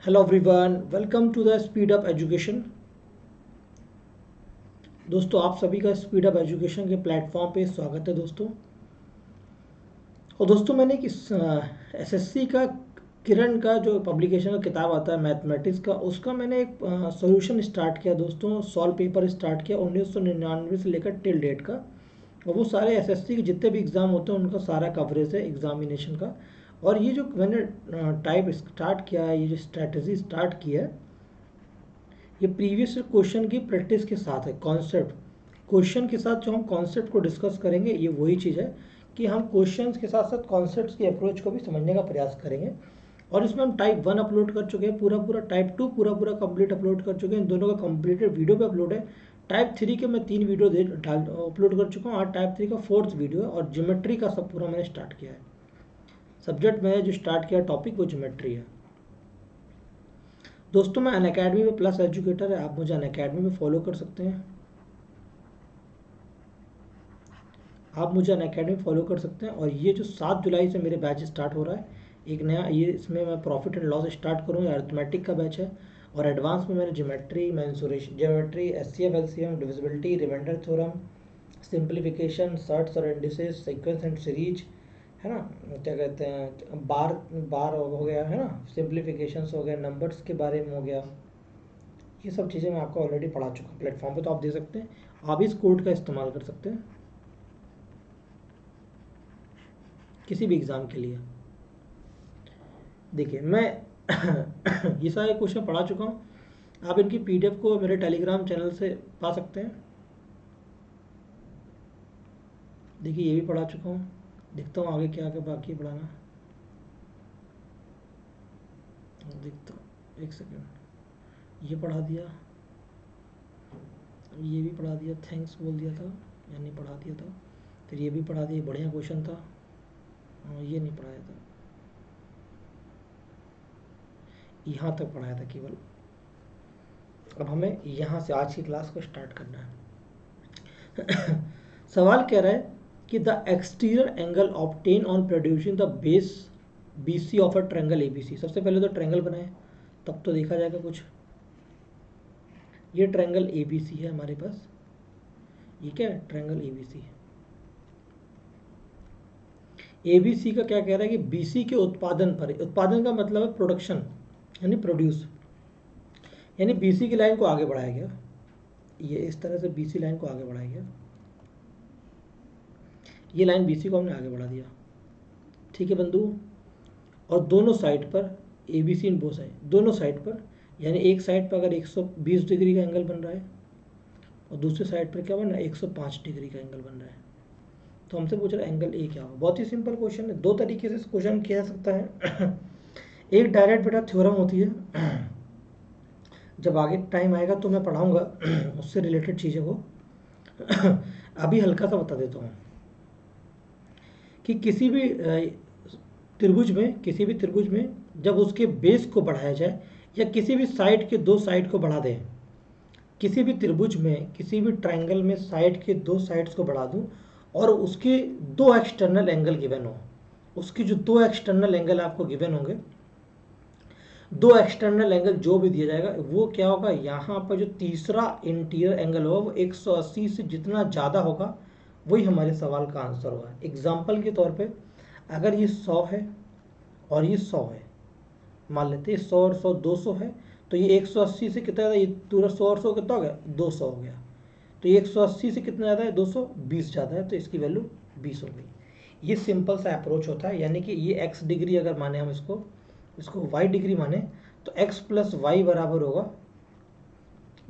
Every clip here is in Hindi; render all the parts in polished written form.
Hello everyone, welcome to the speed up education. दोस्तों, आप सभी का स्पीड अप एजुकेशन के प्लेटफॉर्म पे स्वागत है दोस्तों। और दोस्तों, मैंने एक एसएससी का किरण का जो पब्लिकेशन का किताब आता है मैथमेटिक्स का, उसका मैंने एक सॉल्यूशन स्टार्ट किया दोस्तों। सॉल्व पेपर स्टार्ट किया 1999 से लेकर टिल डेट का। और वो सारे एसएससी के जितने भी एग्ज़ाम होते हैं उनका सारा कवरेज है एग्जामिनेशन का। और ये जो मैंने टाइप स्टार्ट किया है, ये जो स्ट्रैटेजी स्टार्ट की है, ये प्रीवियस क्वेश्चन की प्रैक्टिस के साथ है। कॉन्सेप्ट क्वेश्चन के साथ जो हम कॉन्सेप्ट को डिस्कस करेंगे, ये वही चीज़ है कि हम क्वेश्चंस के साथ साथ कॉन्सेप्ट्स की अप्रोच को भी समझने का प्रयास करेंगे। और इसमें हम टाइप 1 अपलोड कर चुके हैं, पूरा टाइप 2 पूरा कंप्लीट अपलोड कर चुके हैं। इन दोनों का कंप्लीटेड वीडियो पे अपलोड है। टाइप 3 के मैं 3 वीडियो अपलोड कर चुका हूँ और टाइप 3 का 4th वीडियो है। और ज्योमेट्री का सब पूरा मैंने स्टार्ट किया है। सब्जेक्ट मैंने जो स्टार्ट किया टॉपिक वो ज्योमेट्री है दोस्तों। मैं अनअकैडमी में प्लस एजुकेटर है, आप मुझे अनअकैडमी में फॉलो कर सकते हैं। आप मुझे अनअकैडमी फॉलो कर सकते हैं। और ये जो 7 जुलाई से मेरे बैच स्टार्ट हो रहा है एक नया, ये इसमें मैं प्रॉफिट एंड लॉस स्टार्ट करूँगा। अरिथमेटिक का बैच है और एडवांस में मैंने geometry, mensuration geometry, HCF, LCM, divisibility, remainder theorem, simplification, surds और इंडिसेस, सीक्वेंस एंड सीरीज, है ना, क्या कहते हैं, बार बार हो गया, है ना, सिंप्लीफिकेशंस हो गया, नंबर्स के बारे में हो गया। ये सब चीज़ें मैं आपको ऑलरेडी पढ़ा चुका हूँ प्लेटफॉर्म पे, तो आप दे सकते हैं। आप इस कोड का इस्तेमाल कर सकते हैं किसी भी एग्ज़ाम के लिए। देखिए, मैं ये सारे क्वेश्चन पढ़ा चुका हूँ। आप इनकी पीडीएफ को मेरे टेलीग्राम चैनल से पा सकते हैं। देखिए, ये भी पढ़ा चुका हूँ। देखता हूँ आगे क्या क्या बाकी है पढ़ाना। देखता हूँ, एक सेकेंड। ये पढ़ा दिया, ये भी पढ़ा दिया, थैंक्स बोल दिया था, यानी पढ़ा दिया था। फिर ये भी पढ़ा दिया, बढ़िया क्वेश्चन था। ये नहीं पढ़ाया था, यहाँ तक पढ़ाया था केवल। अब हमें यहाँ से आज की क्लास को स्टार्ट करना है। सवाल कह रहा है कि the exterior angle obtain on producing the base BC of a triangle ABC। सबसे पहले तो ट्रायंगल बनाए, तब तो देखा जाएगा कुछ। ये ट्रायंगल ABC है हमारे पास। ये क्या है? Triangle ABC। ABC का क्या कह रहा है कि BC के उत्पादन पर, उत्पादन का मतलब है प्रोडक्शन यानी प्रोड्यूस, यानी BC की लाइन को आगे बढ़ाया गया। ये इस तरह से BC लाइन को आगे बढ़ाया गया। ये लाइन BC को हमने आगे बढ़ा दिया, ठीक है बंधु। और दोनों साइड पर ABC इन बोथ साइड, दोनों साइड पर, यानी एक साइड पर अगर 120 डिग्री का एंगल बन रहा है और दूसरे साइड पर क्या बन रहा है, 105 डिग्री का एंगल बन रहा है। तो हमसे पूछ रहा है एंगल ए क्या होगा। बहुत ही सिंपल क्वेश्चन है, दो तरीके से क्वेश्चन किया जा सकता है। एक डायरेक्ट बेटा थ्योरम होती है, जब आगे टाइम आएगा तो मैं पढ़ाऊंगा उससे रिलेटेड चीज़ों को। अभी हल्का सा बता देता हूँ कि किसी भी त्रिभुज में, किसी भी त्रिभुज में जब उसके बेस को बढ़ाया जाए या किसी भी साइड के दो साइड को बढ़ा दें, किसी भी त्रिभुज में, किसी भी ट्रायंगल में साइड के दो साइड्स को बढ़ा दूं और उसके दो एक्सटर्नल एंगल गिवन हो, उसके जो दो एक्सटर्नल एंगल आपको गिवन होंगे, दो एक्सटर्नल एंगल जो भी दिया जाएगा वो क्या होगा, यहाँ पर जो तीसरा इंटीरियर एंगल होगा वो 180 से जितना ज़्यादा होगा वही हमारे सवाल का आंसर होगा। एग्जाम्पल के तौर पे अगर ये 100 है और ये 100 है, मान लेते हैं 100 और 100 200 है, तो ये 180 से कितना ज़्यादा, ये पूरा 100 और 100 कितना हो गया, 200 हो गया। तो ये 180 से कितना ज़्यादा है, 220 ज़्यादा है, तो इसकी वैल्यू 20 हो गई। ये सिंपल सा अप्रोच होता है, यानी कि ये x डिग्री अगर माने हम इसको y डिग्री माने, तो x प्लस वाई बराबर होगा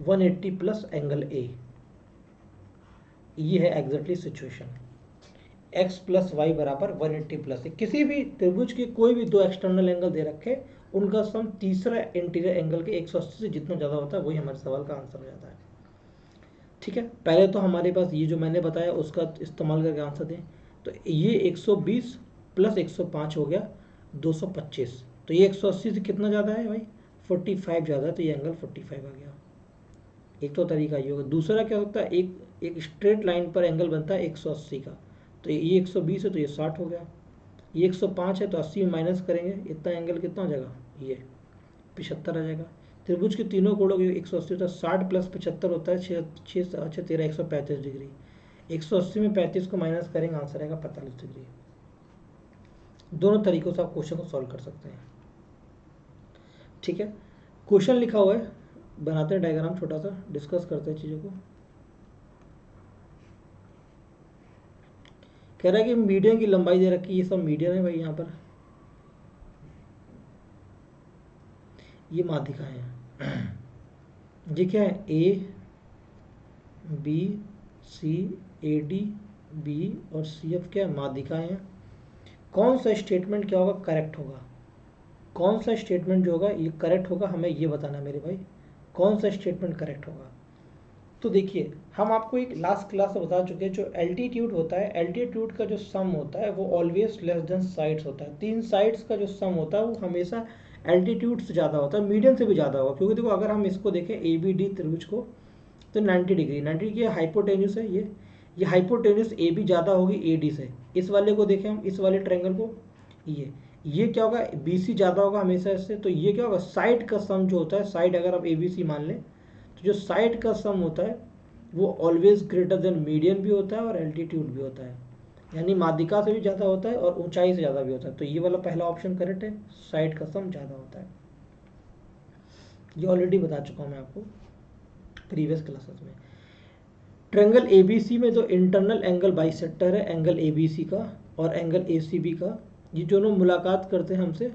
180 प्लस एंगल A। ये है exactly situation, x plus Y बराबर 180 प्लस। किसी भी त्रिभुज के कोई भी दो एक्सटर्नल एंगल दे रखे, उनका सम तीसरा इंटीरियर एंगल के 180 से जितना ज़्यादा होता है वही हमारे सवाल का आंसर हो जाता है। ठीक है, पहले तो हमारे पास ये जो मैंने बताया उसका इस्तेमाल करके आंसर दें, तो ये 120 प्लस 105 हो गया 225। तो ये 180 से कितना ज़्यादा है भाई, 45 ज़्यादा है, तो ये एंगल 45 आ गया। एक तो तरीका ये होगा। दूसरा क्या होता है, एक स्ट्रेट लाइन पर एंगल बनता है 180 का, तो ये 120 है तो ये 60 हो गया। ये 105 है तो 80 में माइनस करेंगे, इतना एंगल कितना हो जाएगा, ये 75 आ जाएगा। त्रिभुज के तीनों कोणों के 180 होता है, 60 प्लस 75 होता है 6 अच्छा 13 135 डिग्री। 180 में 35 को माइनस करेंगे, आंसर आएगा 45 डिग्री। दोनों तरीकों से आप क्वेश्चन को सॉल्व कर सकते हैं। ठीक है, क्वेश्चन लिखा हुआ है, बनाते हैं डायग्राम छोटा सा, डिस्कस करते हैं चीज़ों को। कह रहा है कि मीडियम की लंबाई दे रखी है, ये सब मीडियम है भाई। यहाँ पर ये माध्यिकाएं हैं, ये क्या है, A B C, A D B और सी एफ क्या है, माध्यिकाएं हैं। कौन सा स्टेटमेंट क्या होगा, करेक्ट होगा। कौन सा स्टेटमेंट जो होगा ये करेक्ट होगा, हमें ये बताना है मेरे भाई, कौन सा स्टेटमेंट करेक्ट होगा। तो देखिए, हम आपको एक लास्ट क्लास में बता चुके हैं, जो एल्टीट्यूड होता है, एल्टीट्यूड का जो सम होता है वो ऑलवेज लेस देन साइड्स होता है। 3 साइड्स का जो सम होता है वो हमेशा एल्टीट्यूड से ज़्यादा होता है, मीडियम से भी ज़्यादा होगा। क्योंकि देखो, अगर हम इसको देखें ए बी डी त्रिभुज को, तो 90 डिग्री, 90 डिग्री हाइपोटेन्यूस है ये हाइपोटेन्यूस ए बी ज़्यादा होगी ए डी से। इस वाले को देखें हम, इस वाले ट्रायंगल को, ये क्या होगा, बी सी ज़्यादा होगा हमेशा इससे। तो ये क्या होगा, साइड का सम जो होता है, साइड अगर आप ए बी सी मान लें, तो जो साइड का सम होता है वो ऑलवेज ग्रेटर देन मीडियन भी होता है और एल्टीट्यूड भी होता है, यानी माध्यिका से भी ज़्यादा होता है और ऊंचाई से ज़्यादा भी होता है। तो ये वाला पहला ऑप्शन करेक्ट है, साइड का सम ज़्यादा होता है। ये ऑलरेडी बता चुका हूँ मैं आपको प्रीवियस क्लासेस में। ट्रायंगल एबीसी में जो इंटरनल एंगल बाइसेक्टर है, एंगल एबीसी का और एंगल एसीबी का, ये दोनों मुलाकात करते हैं हमसे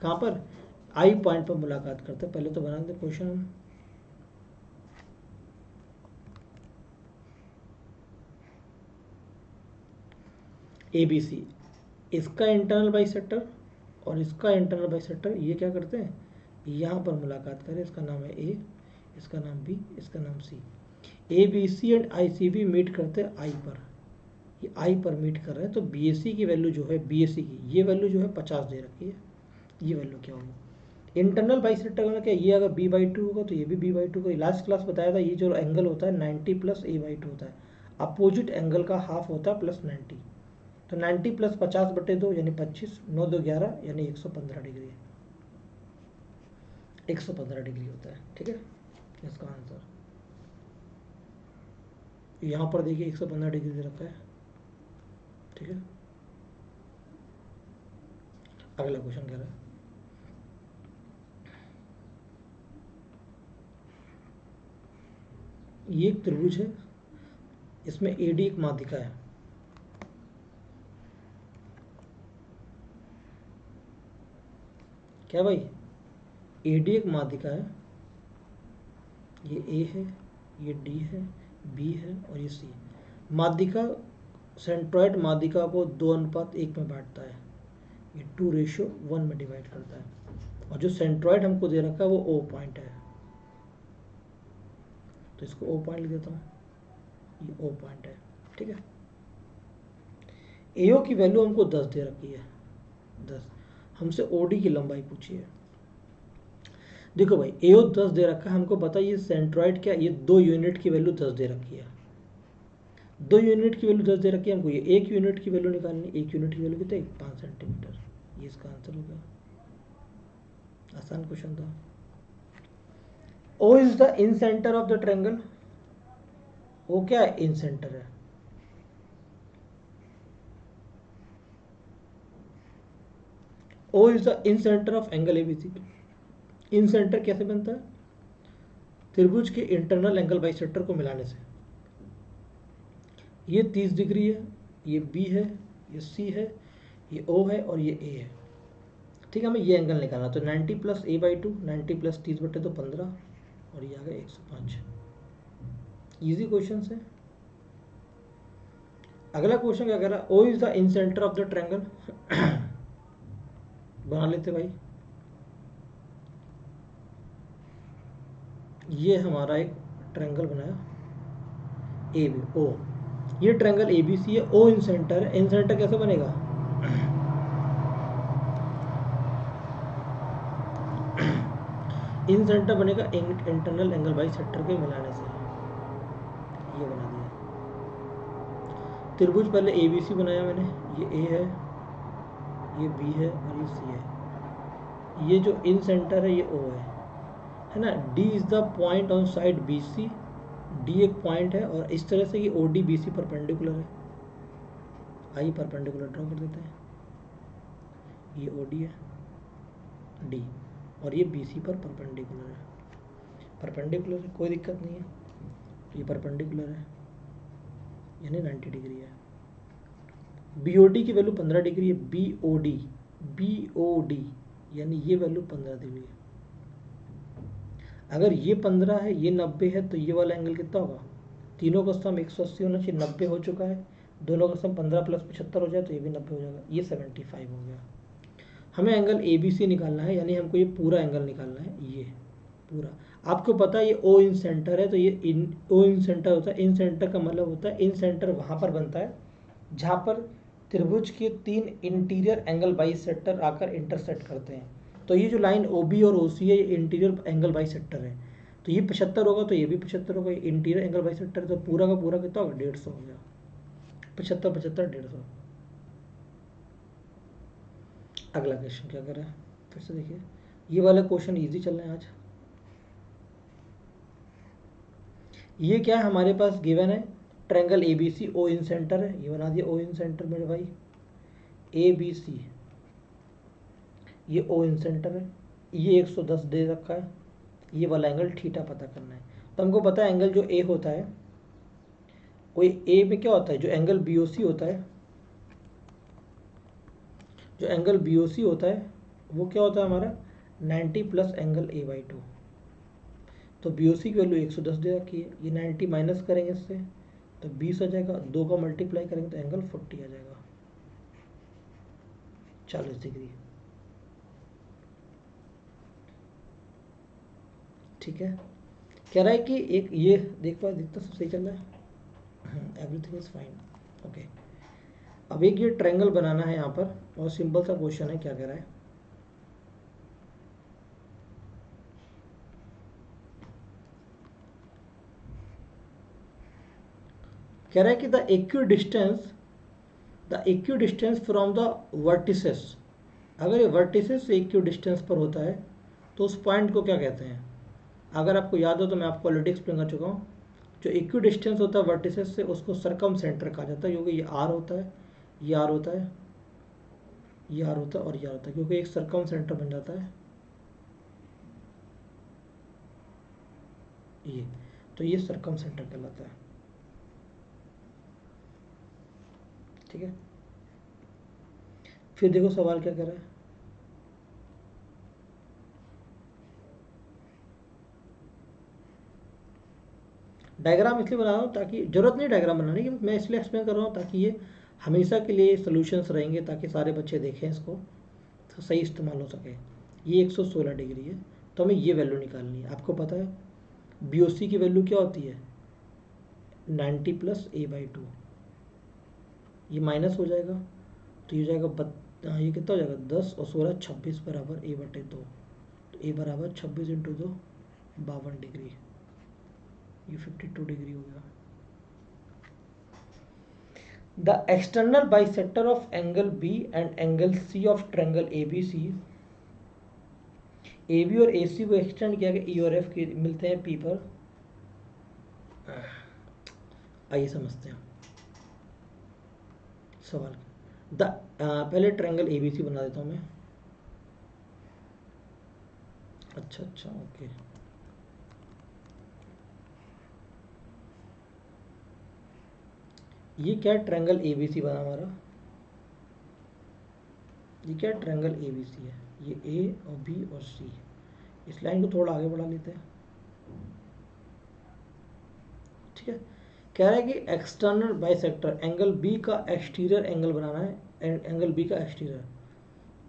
कहाँ पर, आई पॉइंट पर मुलाकात करते हैं। पहले तो बना दें क्वेश्चन हम, एबीसी, इसका इंटरनल बाइसेक्टर और इसका इंटरनल बाइसेक्टर, ये क्या करते हैं, यहाँ पर मुलाकात करें। इसका नाम है ए, इसका नाम बी, इसका नाम C. A B C and I C B meet करते हैं आई पर, ये आई पर मीट कर रहे हैं। तो बी ए सी की वैल्यू जो है, बी ए सी की ये वैल्यू जो है 50 दे रखी है। ये वैल्यू क्या होगी, इंटरनल बाइसेक्टर में क्या, ये अगर बी बाई टू होगा तो ये भी बी बाई टू होगा। लास्ट क्लास बताया था, ये जो एंगल होता है 90 प्लस ए बाई टू होता है, अपोजिट एंगल का हाफ होता है प्लस 90। तो 90 प्लस 50/2 यानी 25, 9 2 11 यानी 115 डिग्री, 115 डिग्री होता है। ठीक है, इसका आंसर यहाँ पर देखिए 115 डिग्री दे रखा है। ठीक है, अगला क्वेश्चन कह रहा है, ये एक त्रिभुज है, इसमें एडी एक माध्यिका है। क्या भाई, एडी एक माध्यिका है, ये ए है, ये डी है, बी है और ये सी। माध्यिका, सेंट्रॉइड माध्यिका को 2:1 में बांटता है, ये 2:1 में डिवाइड करता है। और जो सेंट्रॉइड हमको दे रखा है वो ओ पॉइंट है, तो इसको ओ पॉइंट लिख देता हूँ, ये ओ पॉइंट है। ठीक है, एओ की वैल्यू हमको 10 दे रखी है, 10। हमसे ओडी की लंबाई पूछी है। देखो भाई, एओ 10 दे रखा है, हमको पता है ये सेंट्रॉइड क्या, ये 2 यूनिट की वैल्यू 10 दे रखी है। 2 यूनिट की वैल्यू 10 दे रखी है, हमको ये 1 यूनिट की वैल्यू निकालनी। 1 यूनिट की वैल्यू कितनी, 5 सेंटीमीटर। ये इसका आंसर होगा, आसान क्वेश्चन था। O is the incentre of the triangle, O क्या है, इन सेंटर है। O is the incentre of angle ABC. Incentre कैसे बनता है, त्रिभुज के इंटरनल एंगल बाइसेक्टर को मिलाने से। ये 30 डिग्री है, ये बी है, ये सी है, ये ओ है और ये ए है। ठीक है, हमें ये एंगल निकालना। तो 90 प्लस ए बाई 2, 90 प्लस 30/2 15 और ये आ गया 105। इजी क्वेश्चन है। अगला क्वेश्चन क्या कह रहा है, O is the incentre of the triangle. बना लेते भाई, ये हमारा एक ट्रायंगल बनाया ए बी ओ, ये ट्रायंगल ए बी सी है, ओ इन सेंटर है। इन सेंटर कैसे बनेगा, इन सेंटर बनेगा इंटरनल एंगल बाइसेक्टर के मिलाने से। ये बना दिया त्रिभुज, पहले ए बी सी बनाया मैंने, ये ए है, ये बी है और ये सी है। ये जो इन सेंटर है ये ओ है ना। D is the point on side B C, D एक पॉइंट है और इस तरह से ये O D B C perpendicular है। आइए परपेंडिकुलर ड्रॉ कर देते हैं। ये ओ डी है डी, और ये बी सी पर परपेंडिकुलर है। परपेंडिकुलर है, कोई दिक्कत नहीं है। ये परपेंडिकुलर है यानी 90 डिग्री है। बी ओ डी की वैल्यू 15 डिग्री है। बी ओ डी यानी ये वैल्यू 15 डिग्री है। अगर ये 15 है, ये 90 है, तो ये वाला एंगल कितना होगा? तीनों का सम 180 होना चाहिए, 90 हो चुका है। दोनों का सम 15 + 75 हो जाए तो ये भी 90 हो जाएगा, ये 75 हो गया। हमें एंगल ए बी सी निकालना है, यानी हमको ये पूरा एंगल निकालना है, ये पूरा। आपको पता है ये ओ इन सेंटर है, तो ये इन ओ इन सेंटर होता है। इन सेंटर का मतलब होता है, इन सेंटर वहाँ पर बनता है जहाँ पर त्रिभुज के 3 इंटीरियर एंगल बाइसेक्टर आकर इंटरसेक्ट करते हैं। तो ये जो लाइन ओ बी और ओ सी है, ये इंटीरियर एंगल बाइसेक्टर है। तो ये 75 होगा तो ये भी 75 होगा, ये इंटीरियर एंगल बाइसेक्टर, तो पूरा का पूरा कितना होगा? 150 हो गया। 75 75 150। अगला क्वेश्चन क्या कर रहा है, फिर से देखिए। ये वाला क्वेश्चन इजी चल रहा है आज। ये क्या है हमारे पास गिवन है? Triangle A B C, O incentre है, ये बना दिया ओ इन सेंटर मेरे भाई। ए बी सी, ये ओ इन सेंटर है, ये 110 दे रखा है। ये वाला एंगल थीटा पता करना है। तो हमको पता है एंगल जो ए होता है, वो ए में क्या होता है? जो एंगल बी ओ सी होता है, जो एंगल बी ओ सी होता है वो क्या होता है हमारा? 90 प्लस एंगल ए बाई 2। तो बी ओ सी की वैल्यू 110 दे रखी है, ये 90 माइनस करेंगे इससे तो 20 आ जाएगा, 2 का मल्टीप्लाई करेंगे तो एंगल 40 आ जाएगा, 40 डिग्री। ठीक है, कह रहा है कि एक ये देख पाए, दिखता सब सही चल रहा है, एवरीथिंग इज फाइन, ओके। अब एक ये ट्रायंगल बनाना है यहाँ पर, और सिंपल सा क्वेश्चन है, क्या कह रहा है? कह रहा है कि the equi distance from the vertices, अगर ये वर्टिसेस से इक्वी डिस्टेंस पर होता है तो उस पॉइंट को क्या कहते हैं? अगर आपको याद हो तो मैं आपको ऑलरेडी एक्सप्लेन कर चुका हूँ। जो इक्वी डिस्टेंस होता है वर्टिसेस से, उसको सरकम सेंटर कहा जाता है, क्योंकि ये आर होता है, ये आर होता है, ये आर होता है और ये आर होता है, क्योंकि एक सरकम सेंटर बन जाता है ये, तो ये सरकम सेंटर कहलाता है। ठीक है, फिर देखो सवाल क्या कर रहा है। डायग्राम इसलिए बना रहा हूँ ताकि, जरूरत नहीं डायग्राम बनाने की, मैं इसलिए एक्सप्लेन कर रहा हूँ ताकि ये हमेशा के लिए सॉल्यूशंस रहेंगे, ताकि सारे बच्चे देखें इसको तो सही इस्तेमाल हो सके। ये 116 डिग्री है, तो हमें ये वैल्यू निकालनी है। आपको पता है बी ओ सी की वैल्यू क्या होती है? 90 प्लस ए बाई 2, ये माइनस हो जाएगा तो ये हो जाएगा ये कितना हो जाएगा? 10 और 16 26 बराबर ए बटे 2, तो ए बराबर 26 इंटू 2 52 डिग्री, ये 52 डिग्री हो गया। The external bisector of angle B and angle C of triangle A B C, A B और ए सी को एक्सटेंड किया गया ई और एफ के मिलते हैं पी पर। आइए समझते हैं सवाल। पहले ट्रायंगल ए बी सी बना देता हूँ मैं। अच्छा ओके, ये क्या ट्रायंगल ए बी सी बना हमारा? ये क्या ट्रायंगल ए बी सी है? ये ए और बी और सी। इस लाइन को थोड़ा आगे बढ़ा लेते हैं। ठीक है, कह रहा है कि एक्सटर्नल बाइसेक्टर एंगल बी का एक्सटीरियर एंगल बनाना है, एंगल बी का एक्सटीरियर।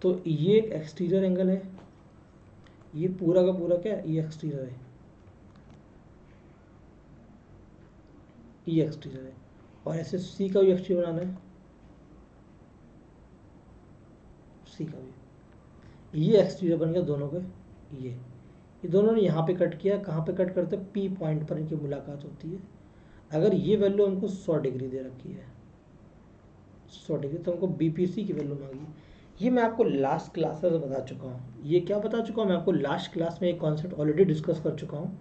तो ये एक एक्सटीरियर एंगल है, ये पूरा का पूरा क्या है? ये एक्सटीरियर है, ये एक्सटीरियर है, और ऐसे सी का भी एक्सटीरियर बनाना है, सी का भी। ये एक्सटीरियर बन गया दोनों के, ये दोनों ने यहाँ पे कट किया। कहाँ पे कट करते हैं? पी पॉइंट पर इनकी मुलाकात होती है। अगर ये वैल्यू हमको 100 डिग्री दे रखी है, 100 डिग्री, तो हमको बी पी सी की वैल्यू मांगी। ये मैं आपको लास्ट क्लास में बता चुका हूँ। ये क्या बता चुका हूँ मैं आपको लास्ट क्लास में, एक कॉन्सेप्ट ऑलरेडी डिस्कस कर चुका हूँ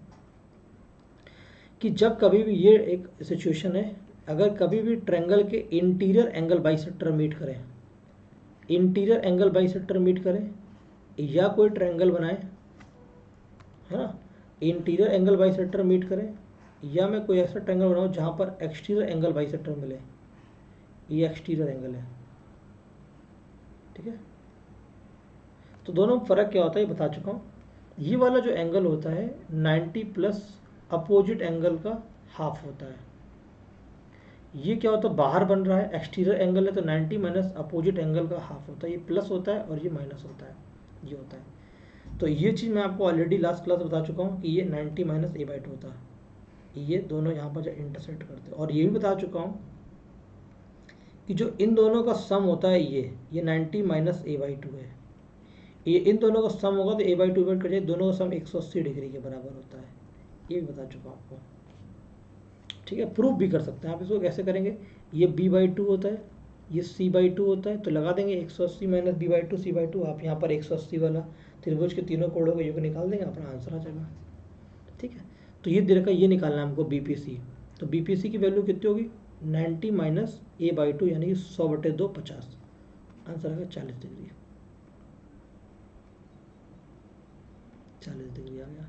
कि जब कभी भी, ये एक सिचुएशन है, अगर कभी भी ट्रायंगल के इंटीरियर एंगल बाइसेक्टर मीट करें, इंटीरियर एंगल बाइसेक्टर मीट करें या कोई ट्रायंगल बनाए, है ना, इंटीरियर एंगल बाइसेक्टर मीट करें, या मैं कोई ऐसा ट्रायंगल बनाऊँ जहाँ पर एक्सटीरियर एंगल बाइसेक्टर मिले, ये एक्सटीरियर एंगल है, ठीक है। तो दोनों में फ़र्क क्या होता है ये बता चुका हूँ। ये वाला जो एंगल होता है 90 प्लस अपोजिट एंगल का हाफ होता है। ये क्या होता है, बाहर बन रहा है, एक्सटीरियर एंगल है, तो 90 माइनस अपोजिट एंगल का हाफ होता है, ये प्लस होता है और ये माइनस होता है, ये होता है। तो ये चीज़ मैं आपको ऑलरेडी लास्ट क्लास बता चुका हूँ कि ये 90 माइनस a/2 होता है, ये दोनों यहाँ पर जो इंटरसेक्ट करते हैं। और ये भी बता चुका हूँ कि जो इन दोनों का सम होता है ये 90 माइनस a/2 है, ये इन दोनों का सम होगा तो a/2 कट जाए, दोनों का सम 180 डिग्री के बराबर होता है, ये भी बता चुका हूँ आपको, ठीक है। प्रूफ भी कर सकते हैं आप इसको, कैसे करेंगे, ये b/2 होता है, ये c/2 होता है, तो लगा देंगे 180 माइनस b/2 c/2, आप यहाँ पर 180 वाला त्रिभुज के तीनों कोणों का योग निकाल देंगे, अपना आंसर आ जाएगा, ठीक है। तो ये दे रखा, ये निकालना है हमको BPC, तो BPC की वैल्यू कितनी होगी, 90 माइनस a/2 यानी कि 100/2 50, आंसर आएगा 40 डिग्री, 40 डिग्री आ गया।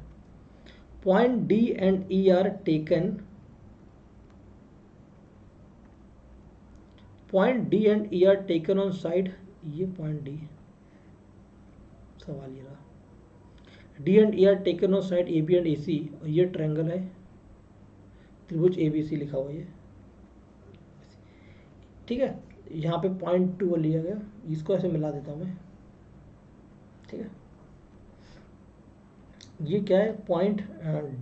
Point D and E are taken, point D and E are taken on side, ये पॉइंट D, सवाल ये रहा, D and E are taken on side AB and AC, और ये ट्रायंगल है, त्रिभुज ABC लिखा हुआ है, ठीक है। यहाँ पे पॉइंट 2 लिया गया, इसको ऐसे मिला देता हूँ मैं, ठीक है। ये क्या है, पॉइंट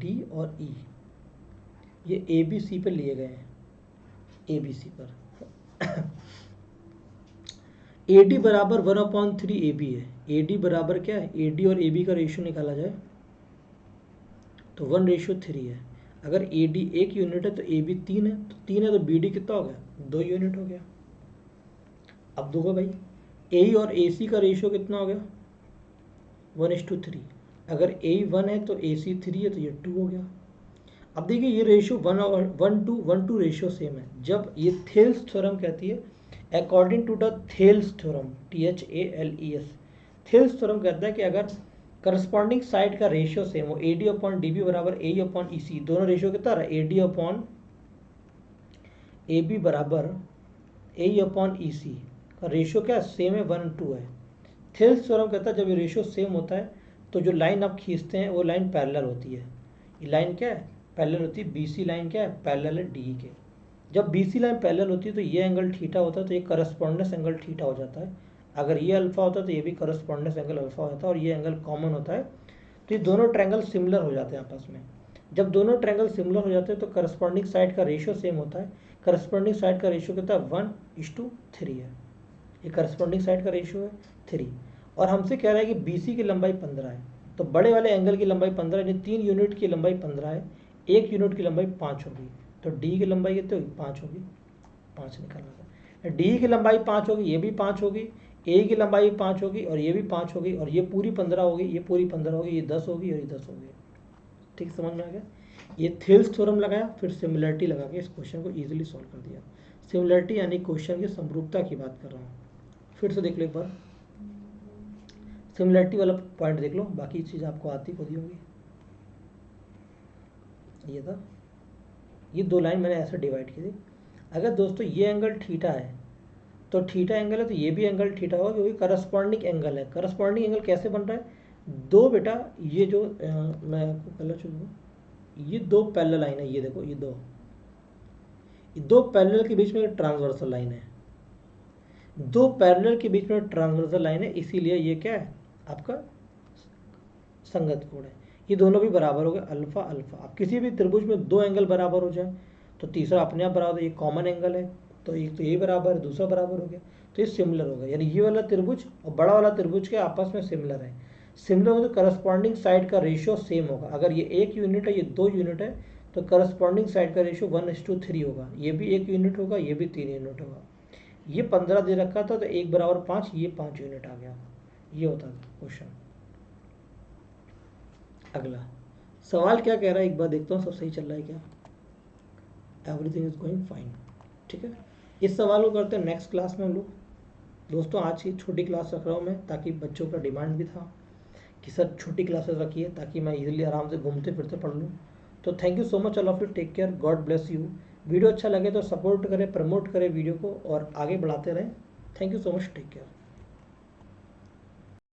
D और E, ये ABC पे लिए गए हैं, ABC पर AD बराबर 1/3 AB है, AD बराबर क्या है, AD और AB का रेशियो निकाला जाए तो 1:3 है। अगर AD 1 यूनिट है तो AB 3 है, तो 3 है तो BD कितना हो गया, 2 यूनिट हो गया। अब देखो भाई, AE और AC का रेशियो कितना हो गया, 1:3, अगर AE 1 है तो AC 3 है, तो ये 2 हो गया। अब देखिए ये रेशियो 1:1 रेशियो सेम है, जब ये थेल्स थ्योरम कहती है, according to the Thales theorem, THALES, Thales theorem कहता है कि अगर करस्पॉन्डिंग साइड का रेशियो सेम हो, AD/DB बराबर AE/EC, दोनों रेशियो कितना रहा, AD/AB बराबर AE/EC का रेशियो क्या सेम है, 1:2 है। थेल्स थ्योरम कहता है जब ये रेशियो सेम होता है तो जो लाइन आप खींचते हैं वो लाइन पैरेलल होती है, ये लाइन क्या है, पैरेलल होती है। BC लाइन क्या है, पैरेलल है DE के। जब BC लाइन पैरेलल होती है तो ये एंगल थीटा होता है, तो ये करस्पॉन्डेंस एंगल थीटा हो जाता है। अगर ये अल्फा होता है तो ये भी करस्पॉन्डेंस एंगल अल्फा होता है, और ये एंगल कॉमन होता है, तो ये दोनों ट्रायंगल सिमिलर हो जाते हैं आपस में। जब दोनों ट्रायंगल सिमिलर हो जाते हैं तो करस्पॉन्डिंग साइड का रेशियो सेम होता है, करस्पॉन्डिंग साइड का रेशियो कितना है, 1:3 है, ये करस्पॉन्डिंग साइड का रेशियो है 3। और हमसे कह रहा है कि BC की लंबाई 15 है, तो बड़े वाले एंगल की लंबाई 15 यानी 3 यूनिट की लंबाई 15 है, 1 यूनिट की लंबाई 5 होगी, तो D की लंबाई कितनी होगी, 5 होगी, 5 निकालना था। D की लंबाई 5 होगी, ये भी 5 होगी, A की लंबाई 5 होगी और ये भी 5 होगी, और ये पूरी 15 होगी, ये पूरी 15 होगी, ये 10 होगी और ये 10 होगी, ठीक समझ में आ गया। ये थेल्स थ्योरम लगाया, फिर सिमिलरिटी लगा के इस क्वेश्चन को ईजिली सॉल्व कर दिया। सिमिलरिटी यानी क्वेश्चन की समरूपता की बात कर रहा हूँ। फिर से देख लो एक बार, सिमिलरिटी वाला पॉइंट देख लो, बाकी चीज़ आपको आती खुद ही होगी। ये था, ये दो लाइन मैंने ऐसे डिवाइड की थी। अगर दोस्तों ये एंगल थीटा है तो थीटा एंगल है तो ये भी एंगल थीटा होगा, क्योंकि करस्पॉन्डिंग एंगल है। करस्पॉन्डिंग एंगल कैसे बन रहा है, दो बेटा, ये जो मैं आपको कलर चुनूँ, ये दो पैरेलल लाइन है, ये देखो ये दो पैरेलल के बीच में ट्रांसवर्सल लाइन है, दो पैरेलल के बीच में ट्रांसवर्सल लाइन है, इसीलिए ये क्या है आपका संगत कोण है। ये दोनों भी बराबर हो गए, अल्फा अल्फा। अब किसी भी त्रिभुज में दो एंगल बराबर हो जाए तो तीसरा अपने आप बराबर, ये कॉमन एंगल है तो एक तो ये बराबर है, दूसरा बराबर हो गया, तो ये सिमिलर हो गया, यानी ये वाला त्रिभुज और बड़ा वाला त्रिभुज के आपस में सिमिलर है। सिमिलर हो तो करस्पॉन्डिंग साइड का रेशियो सेम होगा। अगर ये 1 यूनिट है, ये 2 यूनिट है, तो करस्पॉन्डिंग साइड का रेशियो 1:3 होगा, ये भी 1 यूनिट होगा, ये भी 3 यूनिट होगा। ये 15 दे रखा था तो 1 बराबर 5, ये 5 यूनिट आ गया। ये होता था क्वेश्चन। अगला सवाल क्या कह रहा है, एक बार देखता हूँ सब सही चल रहा है क्या। एवरीथिंग इज गोइंग फाइन, ठीक है। इस सवाल को करते हैं नेक्स्ट क्लास में हम लोग। दोस्तों आज की छोटी क्लास रख रहा हूँ मैं, ताकि बच्चों का डिमांड भी था कि सर छोटी क्लासेस रखिए ताकि मैं इजीली आराम से घूमते फिरते पढ़ लूँ। तो thank you so much all of you, take care, God bless you. Video अच्छा लगे तो सपोर्ट करें, प्रमोट करें वीडियो को और आगे बढ़ाते रहें। Thank you so much, take care.